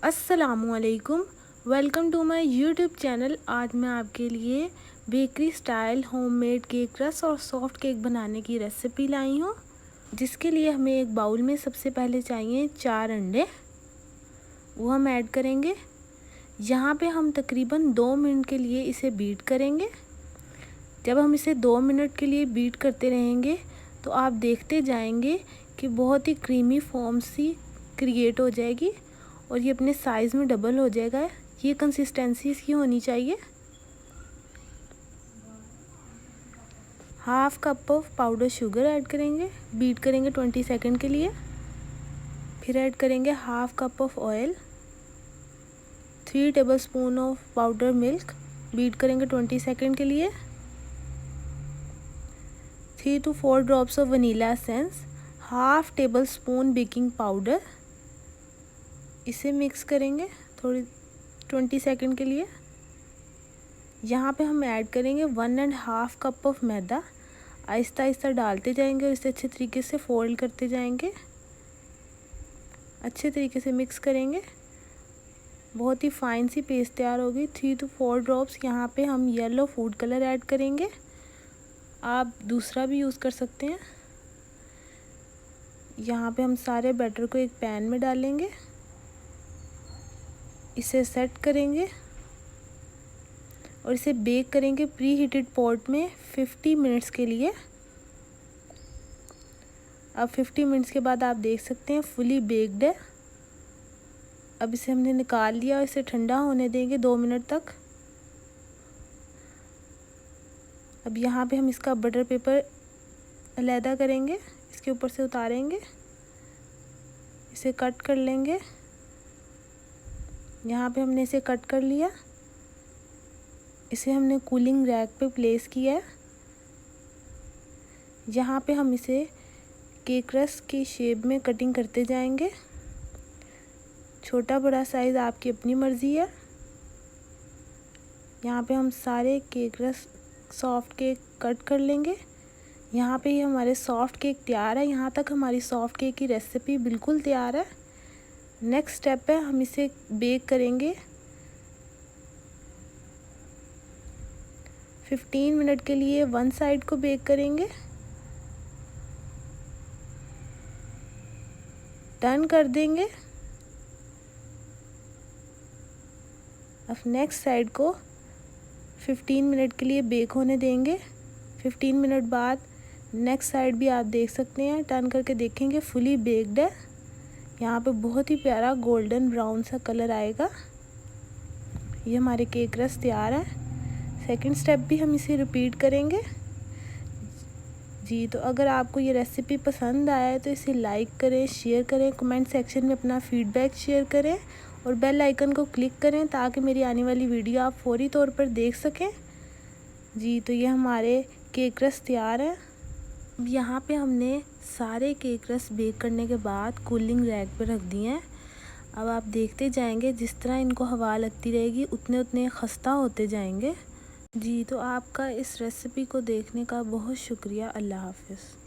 अस्सलामुअलैकुम, welcome to my YouTube channel. आज मैं आपके लिए बेकरी स्टाइल होममेड केक रस और सॉफ्ट केक बनाने की रेसिपी लाई हूँ, जिसके लिए हमें एक बाउल में सबसे पहले चाहिए 4 अंडे। वो हम ऐड करेंगे। यहाँ पे हम तकरीबन 2 मिनट के लिए इसे बीट करेंगे। जब हम इसे 2 मिनट के लिए बीट करते रहेंगे तो आप देखते जाएंगे कि बहुत ही क्रीमी फॉर्म सी क्रिएट हो जाएगी और ये अपने साइज़ में डबल हो जाएगा। ये कंसिस्टेंसी इसकी होनी चाहिए। Half cup of powder sugar add करेंगे, बीट करेंगे 20 सेकंड के लिए। फिर ऐड करेंगे half cup of oil, 3 tablespoon of powder milk, beat करेंगे 20 सेकंड के लिए। 3 to 4 drops of vanilla essence, half table spoon baking powder. इसे मिक्स करेंगे थोड़ी 20 सेकंड के लिए। यहाँ पे हम ऐड करेंगे 1.5 कप ऑफ मैदा। आहिस्ता आहिस्ता डालते जाएंगे और इसे अच्छे तरीके से फोल्ड करते जाएंगे। अच्छे तरीके से मिक्स करेंगे। बहुत ही फाइन सी पेस्ट तैयार होगी। 3 to 4 ड्रॉप्स यहाँ पे हम येलो फूड कलर ऐड करेंगे। आप दूसरा भी यूज़ कर सकते हैं। यहाँ पे हम सारे बैटर को एक पैन में डालेंगे, इसे सेट करेंगे और इसे बेक करेंगे प्री हीटेड पॉट में 50 मिनट्स के लिए। अब 50 मिनट्स के बाद आप देख सकते हैं फुली बेक्ड है। अब इसे हमने निकाल लिया और इसे ठंडा होने देंगे 2 मिनट तक। अब यहाँ पे हम इसका बटर पेपर अलहदा करेंगे, इसके ऊपर से उतारेंगे, इसे कट कर लेंगे। यहाँ पे हमने इसे कट कर लिया। इसे हमने कूलिंग रैक पे प्लेस किया है। यहाँ पे हम इसे केक रस की शेप में कटिंग करते जाएंगे। छोटा बड़ा साइज़ आपकी अपनी मर्ज़ी है। यहाँ पे हम सारे केक रस सॉफ्ट केक कट कर लेंगे। यहाँ पे ही हमारे सॉफ्ट केक तैयार है। यहाँ तक हमारी सॉफ्ट केक की रेसिपी बिल्कुल तैयार है। नेक्स्ट स्टेप है, हम इसे बेक करेंगे 15 मिनट के लिए। वन साइड को बेक करेंगे, टर्न कर देंगे। अब नेक्स्ट साइड को 15 मिनट के लिए बेक होने देंगे। 15 मिनट बाद नेक्स्ट साइड भी आप देख सकते हैं, टर्न करके देखेंगे फुली बेक्ड है। यहाँ पे बहुत ही प्यारा गोल्डन ब्राउन सा कलर आएगा। ये हमारे केक रस तैयार है। सेकंड स्टेप भी हम इसे रिपीट करेंगे जी। तो अगर आपको ये रेसिपी पसंद आया है तो इसे लाइक करें, शेयर करें, कमेंट सेक्शन में अपना फीडबैक शेयर करें और बेल आइकन को क्लिक करें ताकि मेरी आने वाली वीडियो आप फौरी तौर पर देख सकें जी। तो ये हमारे केक रस तैयार है। अब यहाँ पे हमने सारे केक रस बेक करने के बाद कूलिंग रैक पे रख दिए हैं। अब आप देखते जाएंगे, जिस तरह इनको हवा लगती रहेगी उतने उतने खस्ता होते जाएंगे जी। तो आपका इस रेसिपी को देखने का बहुत शुक्रिया। अल्लाह हाफ़िज़।